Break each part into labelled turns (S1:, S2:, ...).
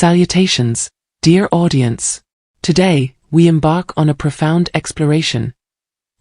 S1: Salutations, dear audience. Today, we embark on a profound exploration,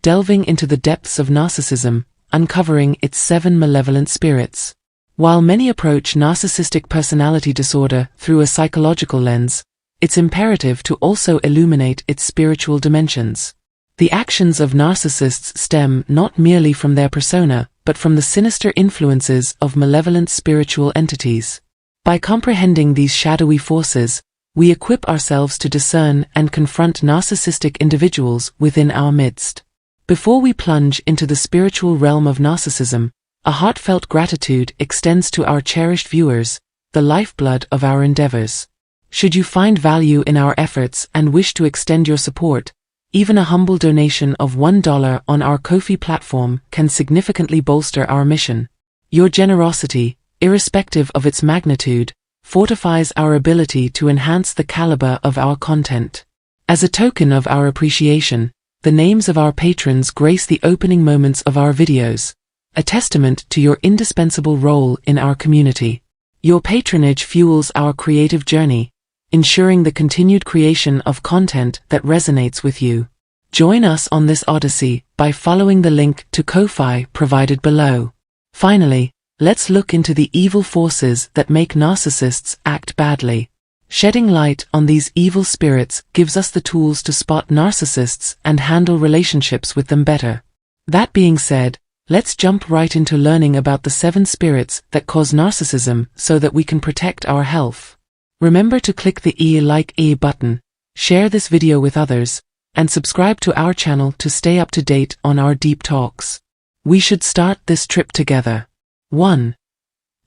S1: delving into the depths of narcissism, uncovering its 7 malevolent spirits. While many approach narcissistic personality disorder through a psychological lens, it's imperative to also illuminate its spiritual dimensions. The actions of narcissists stem not merely from their persona, but from the sinister influences of malevolent spiritual entities. By comprehending these shadowy forces, we equip ourselves to discern and confront narcissistic individuals within our midst. Before we plunge into the spiritual realm of narcissism, a heartfelt gratitude extends to our cherished viewers, the lifeblood of our endeavors. Should you find value in our efforts and wish to extend your support, even a humble donation of $1 on our Ko-fi platform can significantly bolster our mission. Your generosity, irrespective of its magnitude, fortifies our ability to enhance the caliber of our content. As a token of our appreciation, the names of our patrons grace the opening moments of our videos, a testament to your indispensable role in our community. Your patronage fuels our creative journey, ensuring the continued creation of content that resonates with you. Join us on this odyssey by following the link to Ko-fi provided below. Finally, let's look into the evil forces that make narcissists act badly. Shedding light on these evil spirits gives us the tools to spot narcissists and handle relationships with them better. That being said, let's jump right into learning about the 7 spirits that cause narcissism so that we can protect our health. Remember to click the like button, share this video with others, and subscribe to our channel to stay up to date on our deep talks. We should start this trip together. 1.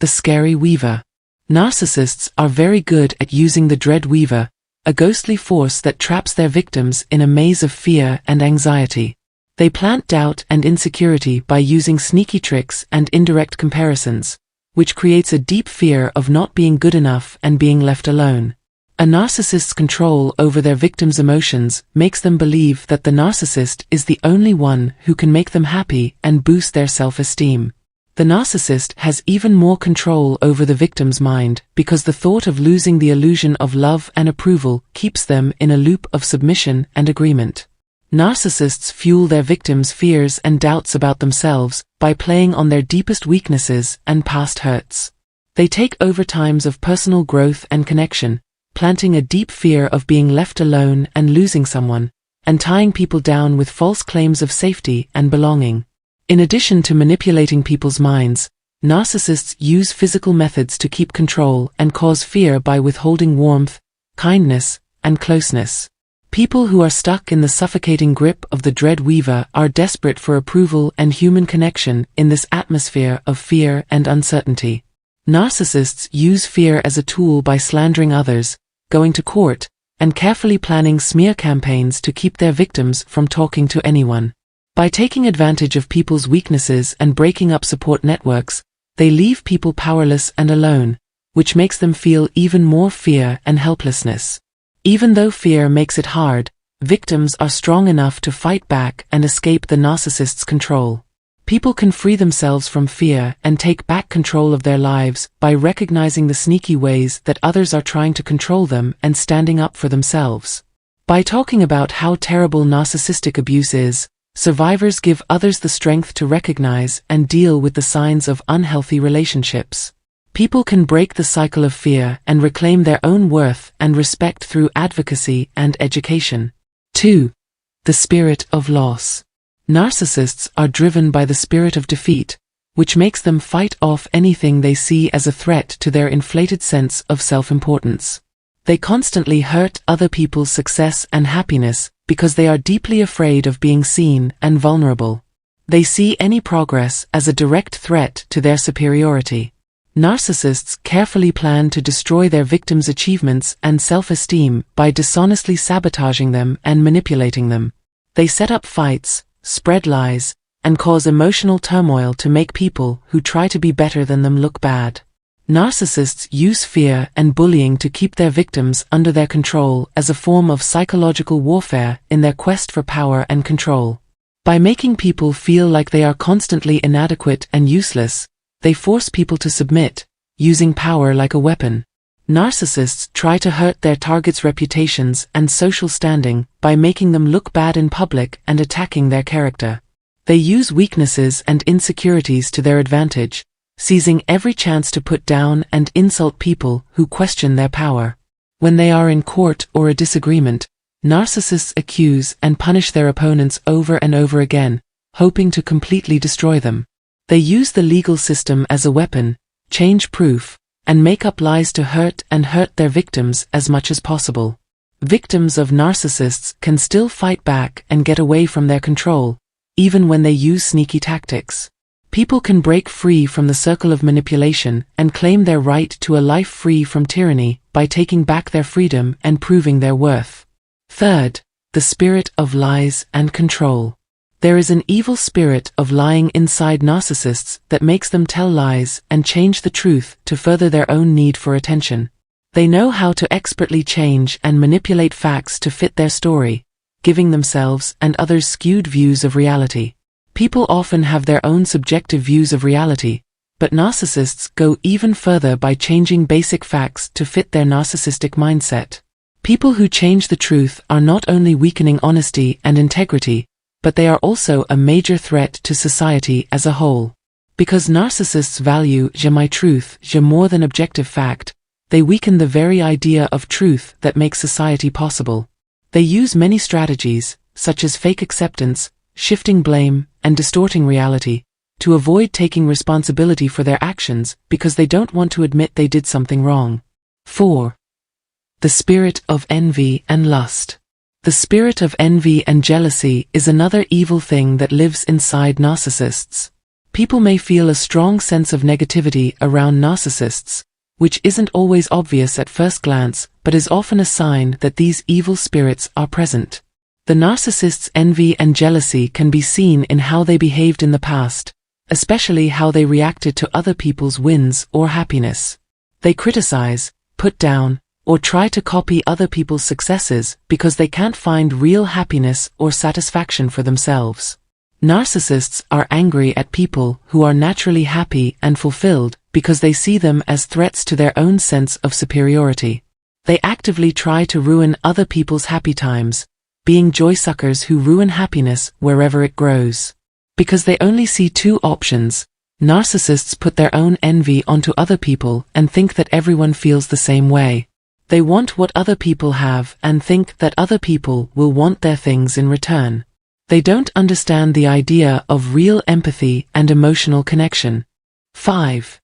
S1: The Scary Weaver. Narcissists are very good at using the dread weaver, a ghostly force that traps their victims in a maze of fear and anxiety. They plant doubt and insecurity by using sneaky tricks and indirect comparisons, which creates a deep fear of not being good enough and being left alone. A narcissist's control over their victims' emotions makes them believe that the narcissist is the only one who can make them happy and boost their self-esteem. The narcissist has even more control over the victim's mind because the thought of losing the illusion of love and approval keeps them in a loop of submission and agreement. Narcissists fuel their victims' fears and doubts about themselves by playing on their deepest weaknesses and past hurts. They take over times of personal growth and connection, planting a deep fear of being left alone and losing someone, and tying people down with false claims of safety and belonging. In addition to manipulating people's minds, narcissists use physical methods to keep control and cause fear by withholding warmth, kindness, and closeness. People who are stuck in the suffocating grip of the dread weaver are desperate for approval and human connection in this atmosphere of fear and uncertainty. Narcissists use fear as a tool by slandering others, going to court, and carefully planning smear campaigns to keep their victims from talking to anyone. By taking advantage of people's weaknesses and breaking up support networks, they leave people powerless and alone, which makes them feel even more fear and helplessness. Even though fear makes it hard, victims are strong enough to fight back and escape the narcissist's control. People can free themselves from fear and take back control of their lives by recognizing the sneaky ways that others are trying to control them and standing up for themselves. By talking about how terrible narcissistic abuse is, survivors give others the strength to recognize and deal with the signs of unhealthy relationships. People can break the cycle of fear and reclaim their own worth and respect through advocacy and education. 2. The Spirit of Loss. Narcissists are driven by the spirit of defeat, which makes them fight off anything they see as a threat to their inflated sense of self-importance. They constantly hurt other people's success and happiness because they are deeply afraid of being seen and vulnerable. They see any progress as a direct threat to their superiority. Narcissists carefully plan to destroy their victims' achievements and self-esteem by dishonestly sabotaging them and manipulating them. They set up fights, spread lies, and cause emotional turmoil to make people who try to be better than them look bad. Narcissists use fear and bullying to keep their victims under their control as a form of psychological warfare in their quest for power and control. By making people feel like they are constantly inadequate and useless, they force people to submit, using power like a weapon. Narcissists try to hurt their targets' reputations and social standing by making them look bad in public and attacking their character. They use weaknesses and insecurities to their advantage, seizing every chance to put down and insult people who question their power. When they are in court or a disagreement, narcissists accuse and punish their opponents over and over again, hoping to completely destroy them. They use the legal system as a weapon, change proof, and make up lies to hurt their victims as much as possible. Victims of narcissists can still fight back and get away from their control, even when they use sneaky tactics. People can break free from the circle of manipulation and claim their right to a life free from tyranny by taking back their freedom and proving their worth. Third, the spirit of lies and control. There is an evil spirit of lying inside narcissists that makes them tell lies and change the truth to further their own need for attention. They know how to expertly change and manipulate facts to fit their story, giving themselves and others skewed views of reality. People often have their own subjective views of reality, but narcissists go even further by changing basic facts to fit their narcissistic mindset. People who change the truth are not only weakening honesty and integrity, but they are also a major threat to society as a whole. Because narcissists value my truth more than objective fact, they weaken the very idea of truth that makes society possible. They use many strategies, such as fake acceptance, shifting blame, and distorting reality, to avoid taking responsibility for their actions because they don't want to admit they did something wrong. 4. The spirit of envy and lust. The spirit of envy and jealousy is another evil thing that lives inside narcissists. People may feel a strong sense of negativity around narcissists, which isn't always obvious at first glance, but is often a sign that these evil spirits are present. The narcissist's envy and jealousy can be seen in how they behaved in the past, especially how they reacted to other people's wins or happiness. They criticize, put down, or try to copy other people's successes because they can't find real happiness or satisfaction for themselves. Narcissists are angry at people who are naturally happy and fulfilled because they see them as threats to their own sense of superiority. They actively try to ruin other people's happy times, being joy-suckers who ruin happiness wherever it grows. Because they only see two options, narcissists put their own envy onto other people and think that everyone feels the same way. They want what other people have and think that other people will want their things in return. They don't understand the idea of real empathy and emotional connection. 5.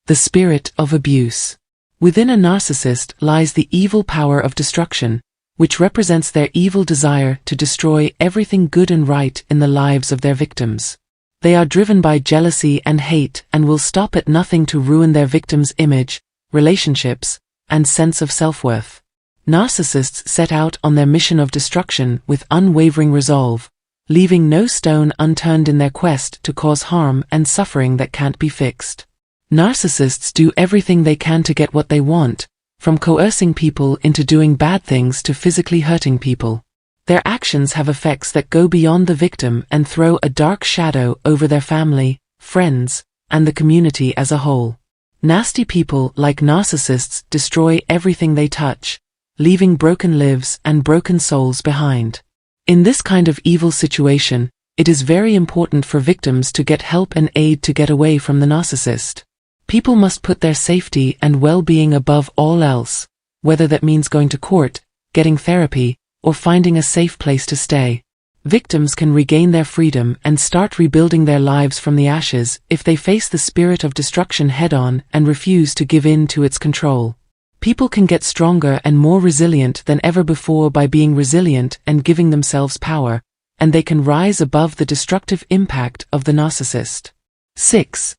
S1: The spirit of abuse. Within a narcissist lies the evil power of destruction, which represents their evil desire to destroy everything good and right in the lives of their victims. They are driven by jealousy and hate and will stop at nothing to ruin their victims' image, relationships, and sense of self-worth. Narcissists set out on their mission of destruction with unwavering resolve, leaving no stone unturned in their quest to cause harm and suffering that can't be fixed. Narcissists do everything they can to get what they want, from coercing people into doing bad things to physically hurting people. Their actions have effects that go beyond the victim and throw a dark shadow over their family, friends, and the community as a whole. Nasty people like narcissists destroy everything they touch, leaving broken lives and broken souls behind. In this kind of evil situation, it is very important for victims to get help and aid to get away from the narcissist. People must put their safety and well-being above all else, whether that means going to court, getting therapy, or finding a safe place to stay. Victims can regain their freedom and start rebuilding their lives from the ashes if they face the spirit of destruction head-on and refuse to give in to its control. People can get stronger and more resilient than ever before by being resilient and giving themselves power, and they can rise above the destructive impact of the narcissist. 6.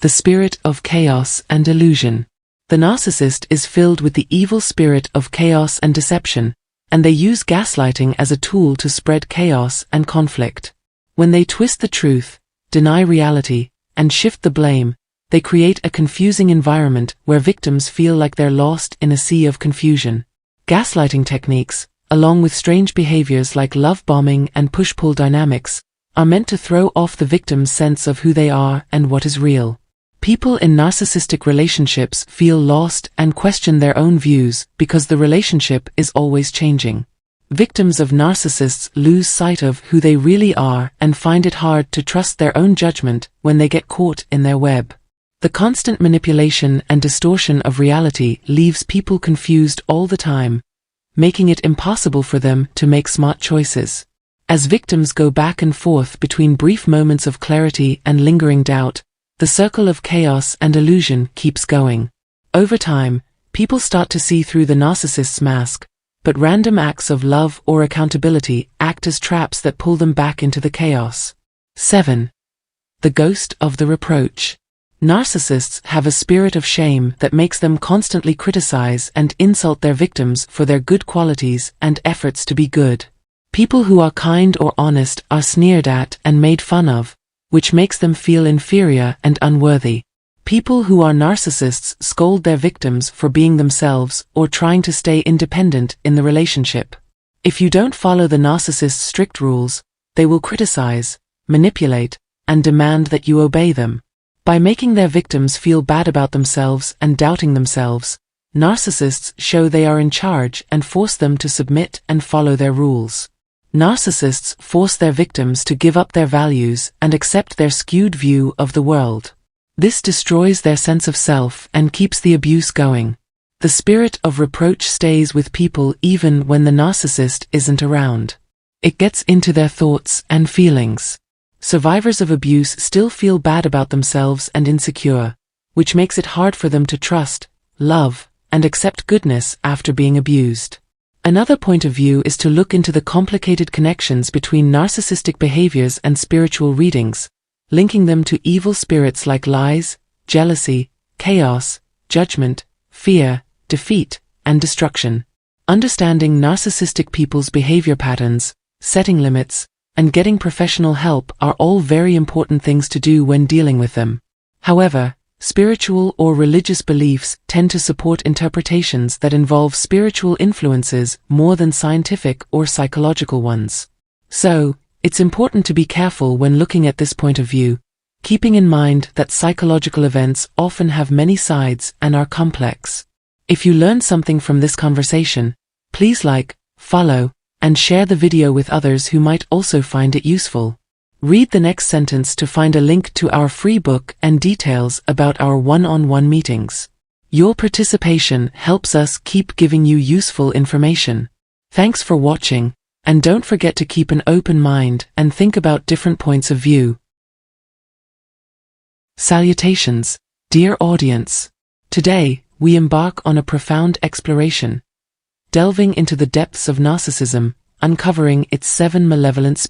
S1: The spirit of chaos and illusion. The narcissist is filled with the evil spirit of chaos and deception, and they use gaslighting as a tool to spread chaos and conflict. When they twist the truth, deny reality, and shift the blame, they create a confusing environment where victims feel like they're lost in a sea of confusion. Gaslighting techniques, along with strange behaviors like love bombing and push-pull dynamics, are meant to throw off the victim's sense of who they are and what is real. People in narcissistic relationships feel lost and question their own views because the relationship is always changing. Victims of narcissists lose sight of who they really are and find it hard to trust their own judgment when they get caught in their web. The constant manipulation and distortion of reality leaves people confused all the time, making it impossible for them to make smart choices. As victims go back and forth between brief moments of clarity and lingering doubt, the circle of chaos and illusion keeps going. Over time, people start to see through the narcissist's mask, but random acts of love or accountability act as traps that pull them back into the chaos. 7. The ghost of the reproach. Narcissists have a spirit of shame that makes them constantly criticize and insult their victims for their good qualities and efforts to be good. People who are kind or honest are sneered at and made fun of, which makes them feel inferior and unworthy. People who are narcissists scold their victims for being themselves or trying to stay independent in the relationship. If you don't follow the narcissist's strict rules, they will criticize, manipulate, and demand that you obey them. By making their victims feel bad about themselves and doubting themselves, narcissists show they are in charge and force them to submit and follow their rules. Narcissists force their victims to give up their values and accept their skewed view of the world. This destroys their sense of self and keeps the abuse going. The spirit of reproach stays with people even when the narcissist isn't around. It gets into their thoughts and feelings. Survivors of abuse still feel bad about themselves and insecure, which makes it hard for them to trust, love, and accept goodness after being abused. Another point of view is to look into the complicated connections between narcissistic behaviors and spiritual readings, linking them to evil spirits like lies, jealousy, chaos, judgment, fear, defeat, and destruction. Understanding narcissistic people's behavior patterns, setting limits, and getting professional help are all very important things to do when dealing with them. However, spiritual or religious beliefs tend to support interpretations that involve spiritual influences more than scientific or psychological ones. So, it's important to be careful when looking at this point of view, keeping in mind that psychological events often have many sides and are complex. If you learned something from this conversation, please like, follow, and share the video with others who might also find it useful. Read the next sentence to find a link to our free book and details about our one-on-one meetings. Your participation helps us keep giving you useful information. Thanks for watching, and don't forget to keep an open mind and think about different points of view. Salutations, dear audience. Today, we embark on a profound exploration, delving into the depths of narcissism, uncovering its 7 malevolent spirits.